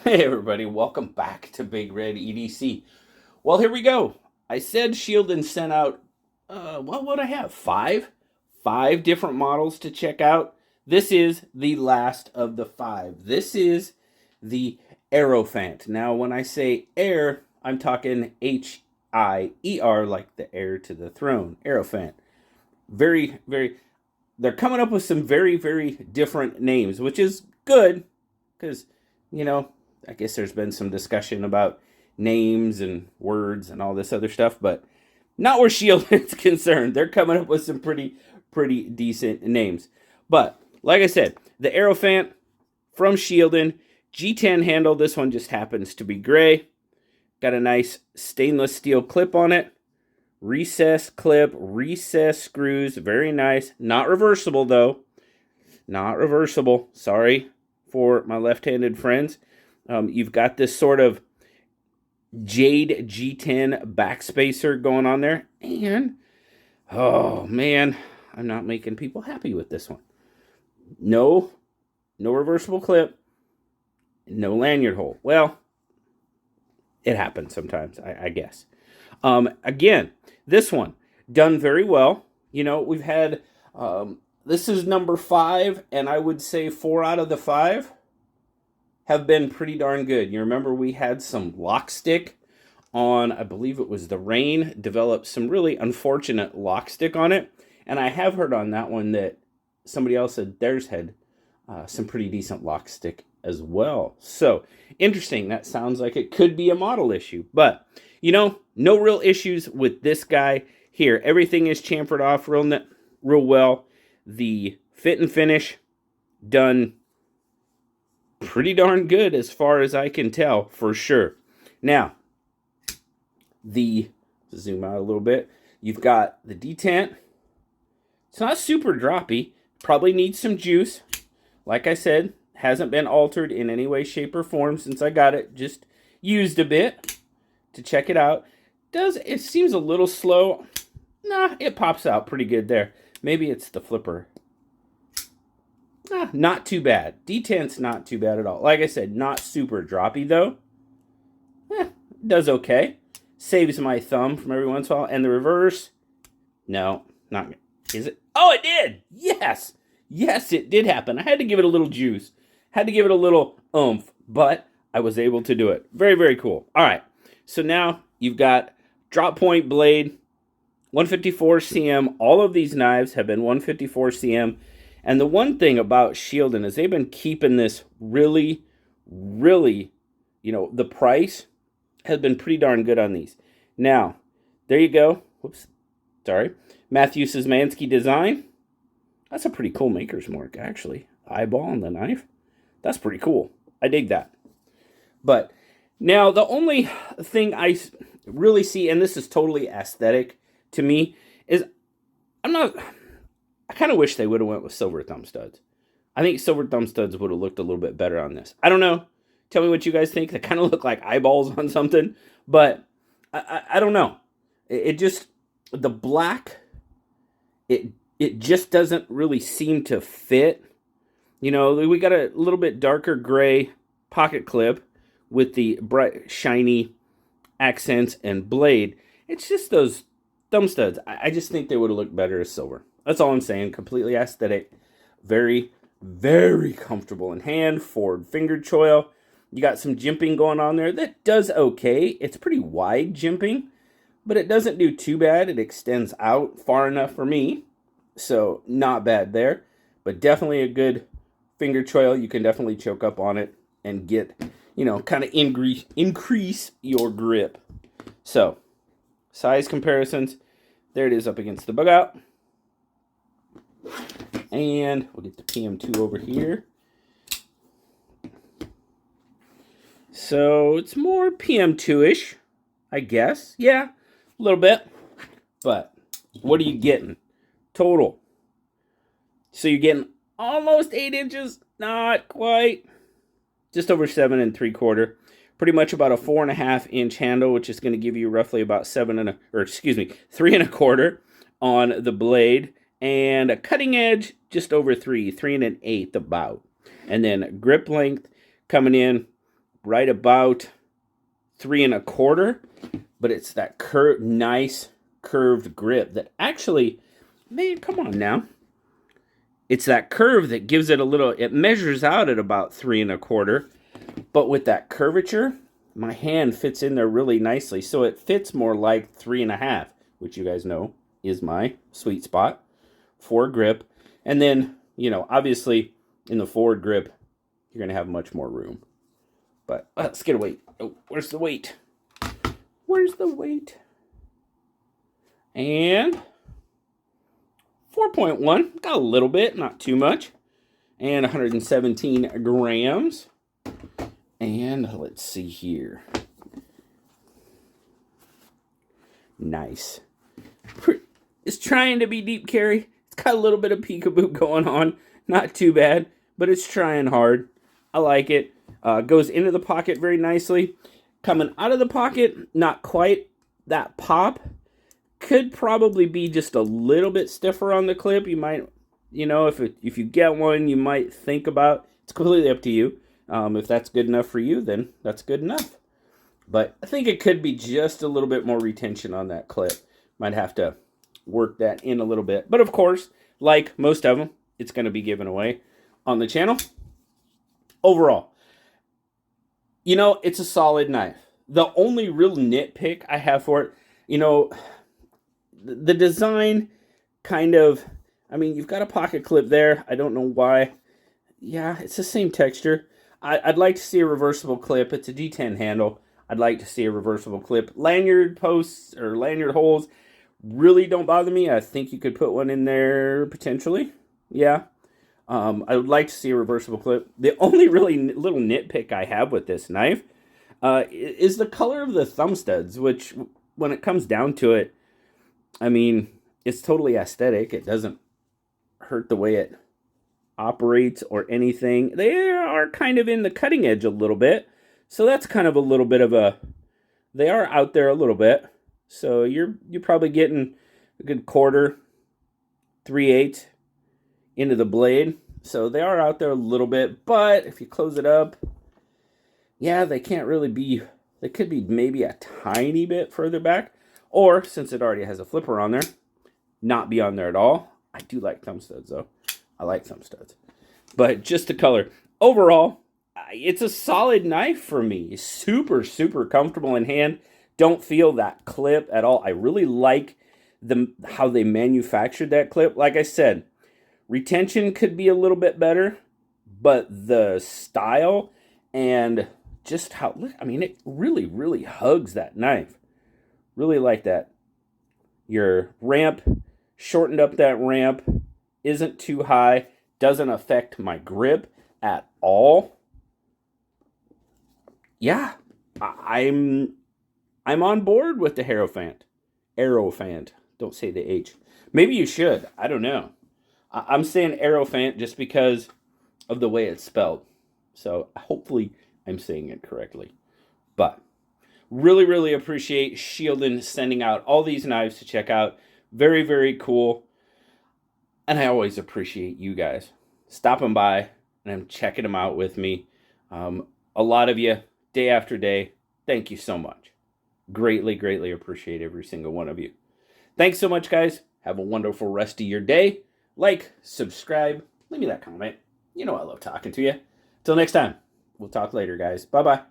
Hey everybody, welcome back to Big Red EDC. Well, here we go. I said Shieldon sent out, what would I have? Five different models to check out. This is the last of the five. This is the Hierophant. Now, when I say heir, I'm talking H-I-E-R, like the heir to the throne. Hierophant. They're coming up with some very, very different names, which is good because, you know, I guess there's been some discussion about names and words and all this other stuff, but not where Shieldon's concerned. They're coming up with some pretty decent names. But like I said, the Hierophant from Shieldon, G10 handle. This one just happens to be gray. Got a nice stainless steel clip on it. Recess clip, recess screws, very nice. Not reversible though. Not reversible. Sorry for my left-handed friends. You've got this sort of jade G10 backspacer going on there. And, oh man, I'm not making people happy with this one. No reversible clip. No lanyard hole. Well, it happens sometimes, I guess. Again, this one done very well. You know, we've had, this is number 5, and I would say 4 out of the 5 have been pretty darn good. You remember we had some lock stick on, I believe it was the Rain, developed some really unfortunate lock stick on it. And I have heard on that one that somebody else said theirs had some pretty decent lock stick as well. So interesting. That sounds like it could be a model issue. But, you know, no real issues with this guy here. Everything is chamfered off real well. The fit and finish done pretty darn good as far as I can tell, for sure. Now, zoom out a little bit. You've got the detent. It's not super droppy. Probably needs some juice. Like I said, hasn't been altered in any way, shape, or form since I got it. Just used a bit to check it out. It seems a little slow. Nah, it pops out pretty good there. Maybe it's the flipper. Not too bad. Detent's not too bad at all. Like I said, not super droppy though. Does okay. Saves my thumb from every once in a while. And the reverse, no, not. Is it? Oh, it did. Yes. Yes, it did happen. I had to give it a little juice. Had to give it a little oomph, but I was able to do it. Very, very cool. All right. So now you've got drop point blade, 154 cm. All of these knives have been 154 cm. And the one thing about Shieldon is they've been keeping this really, you know, the price has been pretty darn good on these. Now, there you go. Whoops. Sorry. Matthew Szymanski design. That's a pretty cool maker's mark, actually. Eyeball on the knife. That's pretty cool. I dig that. But now the only thing I really see, and this is totally aesthetic to me, is I kind of wish they would have went with silver thumb studs. I think silver thumb studs would have looked a little bit better on this. I don't know. Tell me what you guys think. They kind of look like eyeballs on something. But I don't know. It just, the black, it just doesn't really seem to fit. You know, we got a little bit darker gray pocket clip with the bright, shiny accents and blade. It's just those thumb studs. I just think they would have looked better as silver. That's all I'm saying. Completely aesthetic. Very, very comfortable in hand. Forward finger choil. You got some jimping going on there. That does okay. It's pretty wide jimping, but it doesn't do too bad. It extends out far enough for me. So not bad there. But definitely a good finger choil. You can definitely choke up on it and get, you know, kind of increase your grip. So, size comparisons. There it is up against the bug out. And we'll get the PM2 over here. So it's more PM2-ish, I guess. Yeah, a little bit. But what are you getting? Total. So you're getting almost 8 inches. Not quite. Just over 7 3/4. Pretty much about a 4.5 inch handle, which is going to give you roughly about 3 1/4 on the blade. And a cutting edge, just over 3 1/8 about. And then grip length coming in right about 3 1/4, but it's that nice curved grip that actually, man, come on now. It's that curve that gives it a little, it measures out at about 3 1/4, but with that curvature, my hand fits in there really nicely. So it fits more like 3 1/2, which you guys know is my sweet spot for grip. And then, you know, obviously in the forward grip, you're going to have much more room. But let's get a weight. Oh, where's the weight? Where's the weight? And 4.1. Got a little bit, not too much. And 117 grams. And let's see here. Nice. It's trying to be deep carry. It's got a little bit of peekaboo going on. Not too bad, but it's trying hard. I like it. Goes into the pocket very nicely. Coming out of the pocket, not quite that pop. Could probably be just a little bit stiffer on the clip. You might, you know, if you get one, you might think about. It's completely up to you. If that's good enough for you, then that's good enough. But I think it could be just a little bit more retention on that clip. Might have to work that in a little bit. But of course, like most of them, it's going to be given away on the channel. Overall, you know, it's a solid knife. The only real nitpick I have for it, you know, the design kind of, I mean, you've got a pocket clip there. I don't know why. Yeah, it's the same texture. I'd like to see a reversible clip. It's a D10 handle. I'd like to see a reversible clip. Lanyard posts or lanyard holes really don't bother me. I think you could put one in there potentially. Yeah. I would like to see a reversible clip. The only really little nitpick I have with this knife is the color of the thumb studs, which when it comes down to it, I mean, it's totally aesthetic. It doesn't hurt the way it operates or anything. They are kind of in the cutting edge a little bit. So that's kind of a little bit of a, they are out there a little bit. So you're probably getting a good 1/4, 3/8 into the blade. So they are out there a little bit, but if you close it up, yeah, they can't really be, they could be maybe a tiny bit further back, or since it already has a flipper on there, not be on there at all. I do like thumb studs though. I like thumb studs, but just the color. Overall, it's a solid knife for me. Super, super comfortable in hand. Don't feel that clip at all. I really like how they manufactured that clip. Like I said, retention could be a little bit better, but the style and just how, I mean, it really, really hugs that knife. Really like that. Your ramp, shortened up that ramp, isn't too high, doesn't affect my grip at all. Yeah, I'm on board with the Hierophant. Hierophant. Don't say the H. Maybe you should. I don't know. I'm saying Hierophant just because of the way it's spelled. So hopefully I'm saying it correctly. But really, really appreciate Shieldon sending out all these knives to check out. Very, very cool. And I always appreciate you guys stopping by and checking them out with me. A lot of you, day after day, thank you so much. Greatly, greatly appreciate every single one of you. Thanks so much, guys. Have a wonderful rest of your day. Like, subscribe, leave me that comment. You know I love talking to you. Till next time, we'll talk later, guys. Bye-bye.